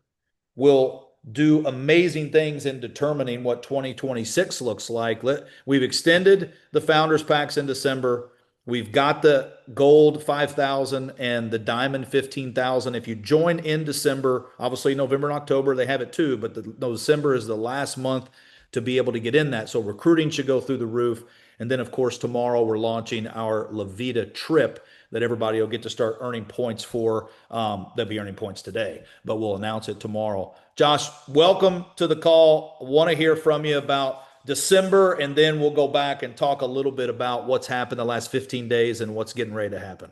will do amazing things in determining what 2026 looks like. We've extended the Founders Packs in December. We've got the gold 5,000 and the diamond 15,000. If you join in December, obviously November and October, they have it too, but December is the last month to be able to get in that. So recruiting should go through the roof. And then, of course, tomorrow we're launching our La Vida trip that everybody will get to start earning points for. They'll be earning points today, but we'll announce it tomorrow. Josh, welcome to the call. I want to hear from you about December, and then we'll go back and talk a little bit about what's happened the last 15 days and what's getting ready to happen.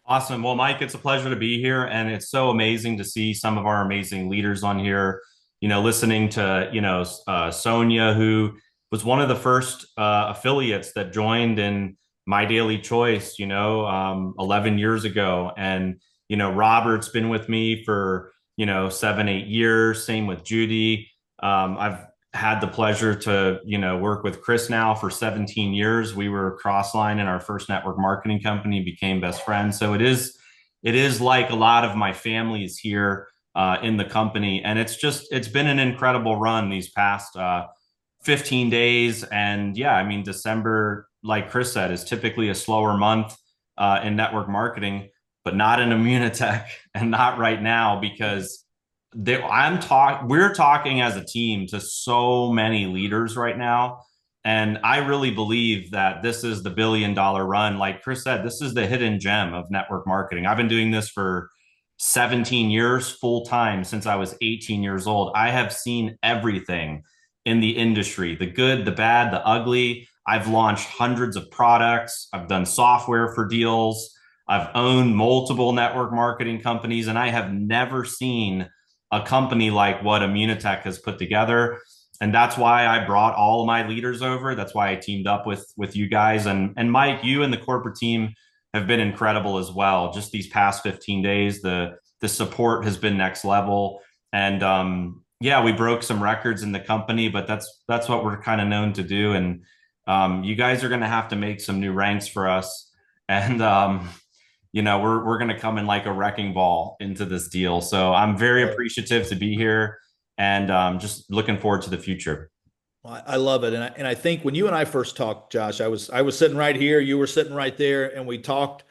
Awesome. Well, Mike, it's a pleasure to be here, and it's so amazing to see some of our amazing leaders on here. Listening to, Sonia, who was one of the first affiliates that joined in My Daily Choice, 11 years ago. And, Robert's been with me for, 7-8 years. Same with Judy. I've had the pleasure to, work with Chris now for 17 years. We were Crossline in our first network marketing company, became best friends. So it is like a lot of my family is here. in the company. And it's been an incredible run these past 15 days. And yeah, I mean, December, like Chris said, is typically a slower month in network marketing, but not in Immunotech and not right now because we're talking as a team to so many leaders right now. And I really believe that this is the $1 billion run. Like Chris said, this is the hidden gem of network marketing. I've been doing this for 17 years full time since I was 18 years old. I have seen everything in the industry, the good, the bad, the ugly. I've launched hundreds of products. I've done software for deals. I've owned multiple network marketing companies, and I have never seen a company like what Immunotech has put together. And that's why I brought all of my leaders over. That's why I teamed up with you guys. And Mike, you and the corporate team have been incredible as well. Just these past 15 days, the support has been next level. And yeah, we broke some records in the company, but that's what we're kind of known to do. And you guys are going to have to make some new ranks for us. And you know, we're going to come in like a wrecking ball into this deal. So I'm very appreciative to be here, and just looking forward to the future. I love it. And I think when you and I first talked, Josh, I was sitting right here, you were sitting right there, and we talked,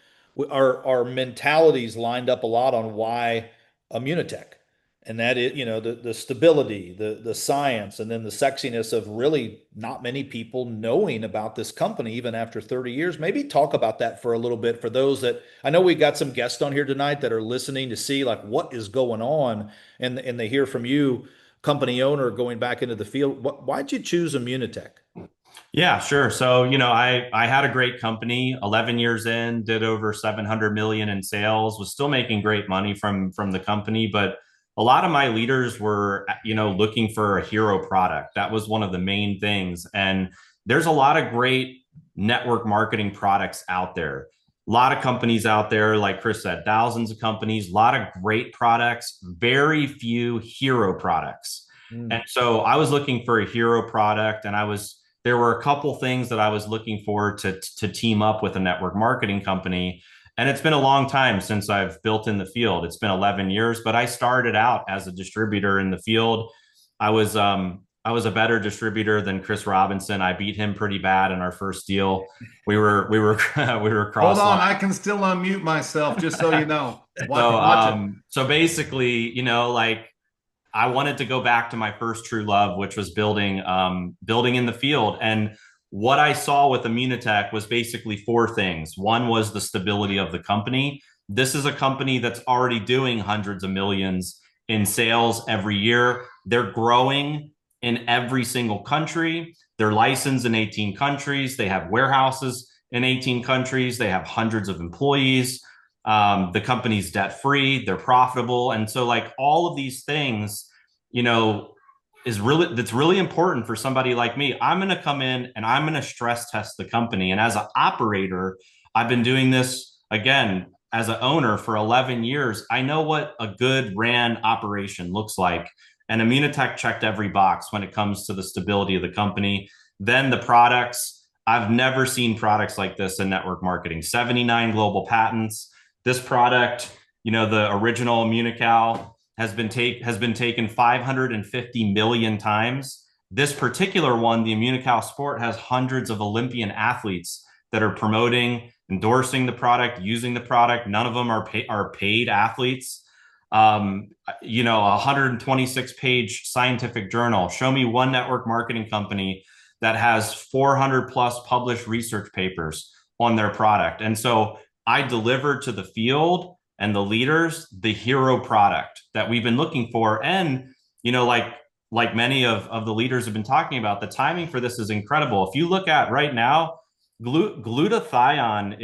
our mentalities lined up a lot on why Immunotech. And that is, you know, the stability, the science, and then the sexiness of really not many people knowing about this company, even after 30 years. Maybe talk about that for a little bit for those that, I know we got some guests on here tonight that are listening to see like what is going on, and they hear from you, company owner, going back into the field. Why'd you choose Immunotech? Yeah, sure. So, you know, I had a great company, 11 years in, did over 700 million in sales, was still making great money from the company, but a lot of my leaders were, you know, looking for a hero product. That was one of the main things. And there's a lot of great network marketing products out there. A lot of companies out there, like Chris said, thousands of companies, a lot of great products, very few hero products. And so I was looking for a hero product, and there were a couple things that I was looking for to team up with a network marketing company. And it's been a long time since I've built in the field. It's been 11 years, but I started out as a distributor in the field. I was a better distributor than Chris Robinson. I beat him pretty bad in our first deal. We were cross. Hold on, I can still unmute myself, just so you know. So basically, you know, like, I wanted to go back to my first true love, which was building in the field. And what I saw with Immunotech was basically four things. One was the stability of the company. This is a company that's already doing hundreds of millions in sales every year. They're growing in every single country. They're licensed in 18 countries. They have warehouses in 18 countries. They have hundreds of employees. The company's debt free. They're profitable. And so like all of these things, you know, that's really important for somebody like me. I'm going to come in and I'm going to stress test the company. And as an operator, I've been doing this again as an owner for 11 years. I know what a good ran operation looks like. And Immunotech checked every box when it comes to the stability of the company. Then the products, I've never seen products like this in network marketing. 79 global patents. This product, you know, the original Immunical has been taken 550 million times. This particular one, the Immunical Sport, has hundreds of Olympian athletes that are promoting, endorsing the product, using the product. None of them are paid athletes. You know, a 126-page scientific journal. Show me one network marketing company that has 400 plus published research papers on their product. And so I delivered to the field and the leaders the hero product that we've been looking for. And, you know, like many of the leaders have been talking about, the timing for this is incredible. If you look at right now, glutathione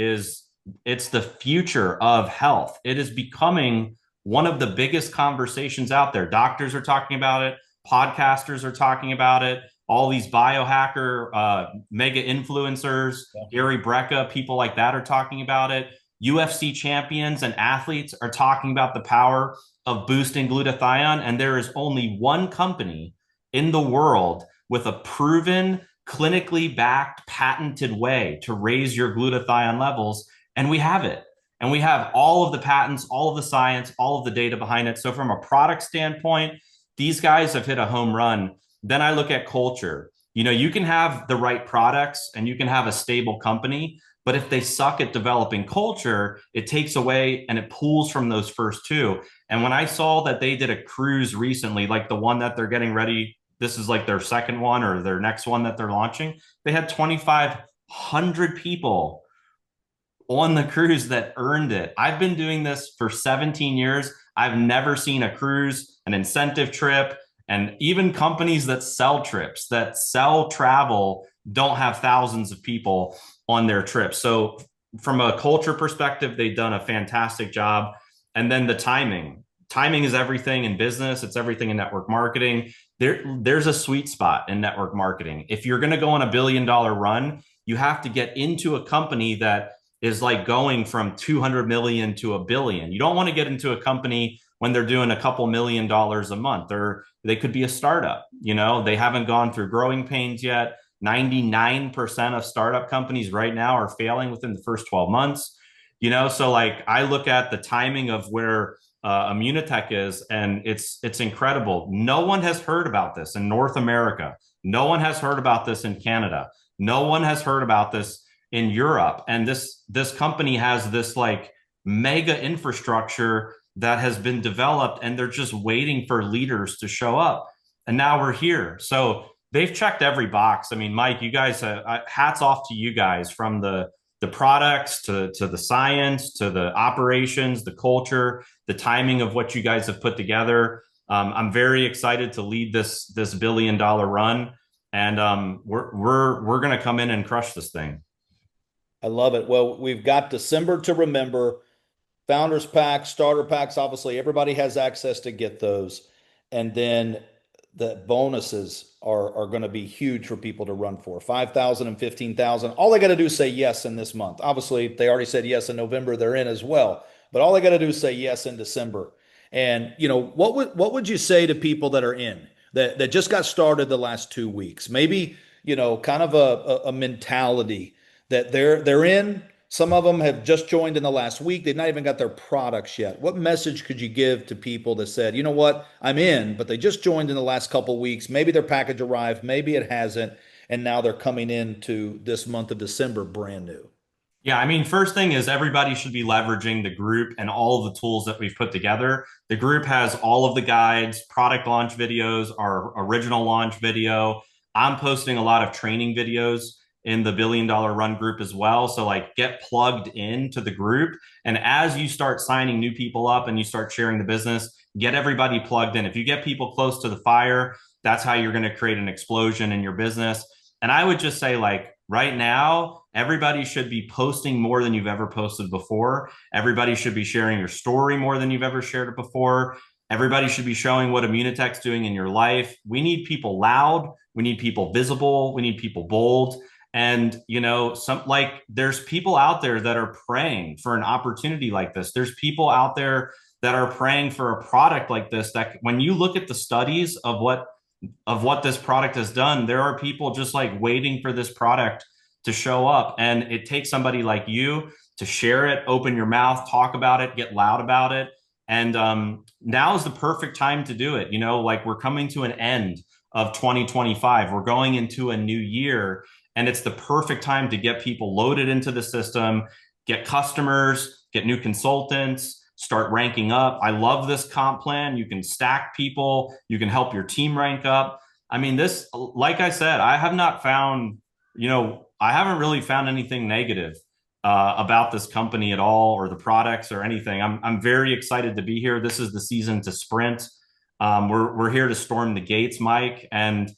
it's the future of health. It is becoming one of the biggest conversations out there. Doctors are talking about it. Podcasters are talking about it. All these biohacker mega influencers, Gary Brecka, people like that are talking about it. UFC champions and athletes are talking about the power of boosting glutathione. And there is only one company in the world with a proven, clinically backed, patented way to raise your glutathione levels. And we have it. and we have all of the patents, all of the science, all of the data behind it. So from a product standpoint, these guys have hit a home run. Then I look at culture. You know, you can have the right products and you can have a stable company, but if they suck at developing culture, it takes away and it pulls from those first two. And when I saw that they did a cruise recently, like the one that they're getting ready, this is like their second one or their next one that they're launching, they had 2,500 people on the cruise that earned it. I've been doing this for 17 years. I've never seen a cruise, an incentive trip, and even companies that sell trips, that sell travel, don't have thousands of people on their trips. So from a culture perspective, they've done a fantastic job. And then the timing. Timing is everything in business. It's everything in network marketing. There's a sweet spot in network marketing. If you're going to go on $1 billion run, you have to get into a company that is like going from 200 million to $1 billion. You don't want to get into a company when they're doing a couple $1 million a month, or they could be a startup. You know, they haven't gone through growing pains yet. 99% of startup companies right now are failing within the first 12 months. You know, so like I look at the timing of where Immunotech is, and it's incredible. No one has heard about this in North America. No one has heard about this in Canada. No one has heard about this in Europe. And this company has this like mega infrastructure that has been developed, and they're just waiting for leaders to show up. And now we're here. So they've checked every box. I mean, Mike, you guys, hats off to you guys, from the products to the science, to the operations, the culture, the timing of what you guys have put together. I'm very excited to lead this $1 billion run, and we're going to come in and crush this thing. I love it. Well, we've got December to remember. Founders Pack, starter packs, obviously everybody has access to get those. And then the bonuses are going to be huge for people to run for. 5,000 and 15,000. All they got to do is say yes in this month. Obviously, they already said yes in November, they're in as well. But all they got to do is say yes in December. And you know, what would you say to people that are in that just got started the last 2 weeks? Maybe, you know, kind of a mentality that they're in. Some of them have just joined in the last week. They've not even got their products yet. What message could you give to people that said, you know what, I'm in, but they just joined in the last couple of weeks. Maybe their package arrived, maybe it hasn't, and now they're coming into this month of December brand new. Yeah, I mean, first thing is everybody should be leveraging the group and all of the tools that we've put together. The group has all of the guides, product launch videos, our original launch video. I'm posting a lot of training videos in the $1 billion run group as well. So like get plugged into the group. And as you start signing new people up and you start sharing the business, get everybody plugged in. If you get people close to the fire, that's how you're going to create an explosion in your business. And I would just say, like, right now, everybody should be posting more than you've ever posted before. Everybody should be sharing your story more than you've ever shared it before. Everybody should be showing what Immunotech's doing in your life. We need people loud. We need people visible. We need people bold. And, you know, there's people out there that are praying for an opportunity like this. There's people out there that are praying for a product like this, that when you look at the studies of what this product has done, there are people just like waiting for this product to show up. And it takes somebody like you to share it, open your mouth, talk about it, get loud about it. And now is the perfect time to do it. You know, like we're coming to an end of 2025. We're going into a new year. And it's the perfect time to get people loaded into the system, get customers, get new consultants, start ranking up. I love this comp plan. You can stack people. You can help your team rank up. I mean, this, like I said, I have not found, you know, I haven't really found anything negative about this company at all, or the products or anything. I'm very excited to be here. This is the season to sprint. We're here to storm the gates, Mike. And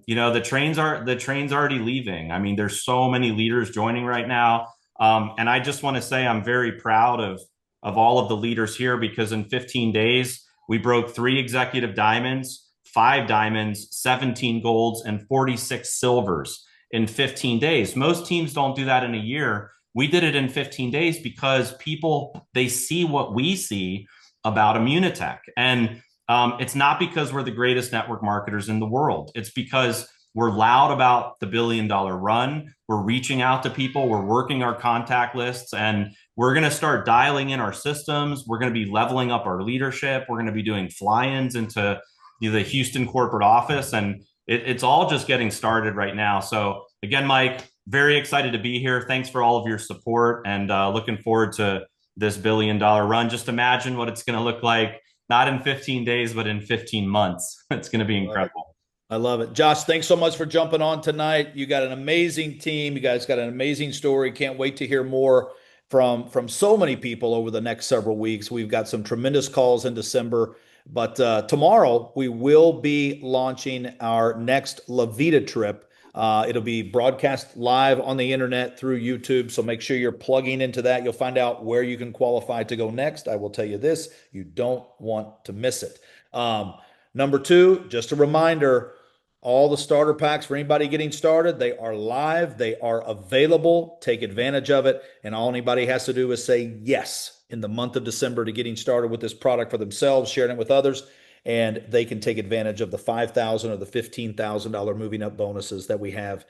you know, the train's already leaving. I mean, there's so many leaders joining right now. And I just want to say I'm very proud of all of the leaders here, because in 15 days, we broke 3 executive diamonds, 5 diamonds, 17 golds, and 46 silvers in 15 days. Most teams don't do that in a year. We did it in 15 days because people, they see what we see about Immunotech. And it's not because we're the greatest network marketers in the world. It's because we're loud about the $1 billion run. We're reaching out to people. We're working our contact lists, and we're going to start dialing in our systems. We're going to be leveling up our leadership. We're going to be doing fly-ins into the Houston corporate office, and it's all just getting started right now. So again, Mike, very excited to be here. Thanks for all of your support, and looking forward to this billion-dollar run. Just imagine what it's going to look like, not in 15 days, but in 15 months. It's going to be incredible. I love it. Josh, thanks so much for jumping on tonight. You got an amazing team. You guys got an amazing story. Can't wait to hear more from so many people over the next several weeks. We've got some tremendous calls in December. But tomorrow we will be launching our next La Vida trip. It'll be broadcast live on the internet through YouTube. So make sure you're plugging into that. You'll find out where you can qualify to go next. I will tell you this, you don't want to miss it. Number two, just a reminder, all the starter packs for anybody getting started, they are live, they are available. Take advantage of it. And all anybody has to do is say yes in the month of December to getting started with this product for themselves, sharing it with others, and they can take advantage of the $5,000 or the $15,000 moving up bonuses that we have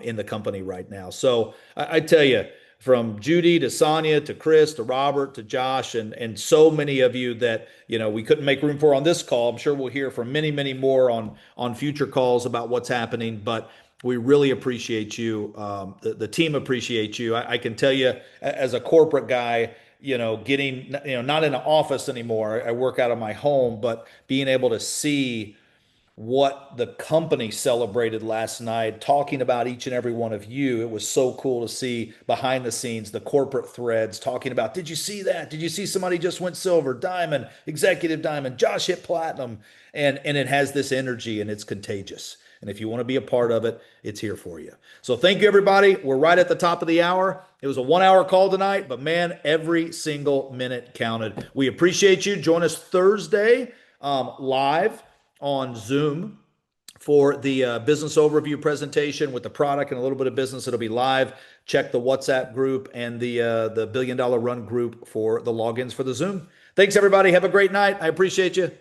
in the company right now. So I tell you, from Judy to Sonia to Chris to Robert to Josh and so many of you that we couldn't make room for on this call. I'm sure we'll hear from many more on future calls about what's happening, but we really appreciate you. The team appreciates you. I can tell you, as a corporate guy, getting not in an office anymore. I work out of my home, but being able to see what the company celebrated last night, talking about each and every one of you. It was so cool to see behind the scenes, the corporate threads talking about, did you see that? Did you see somebody just went silver, diamond, executive diamond, Josh hit platinum? And it has this energy and it's contagious. And if you want to be a part of it, it's here for you. So thank you, everybody. We're right at the top of the hour. It was a 1 hour call tonight, but man, every single minute counted. We appreciate you. Join us Thursday live on Zoom for the business overview presentation with the product and a little bit of business. It'll be live. Check the WhatsApp group and the $1 Billion Run group for the logins for the Zoom. Thanks, everybody. Have a great night. I appreciate you.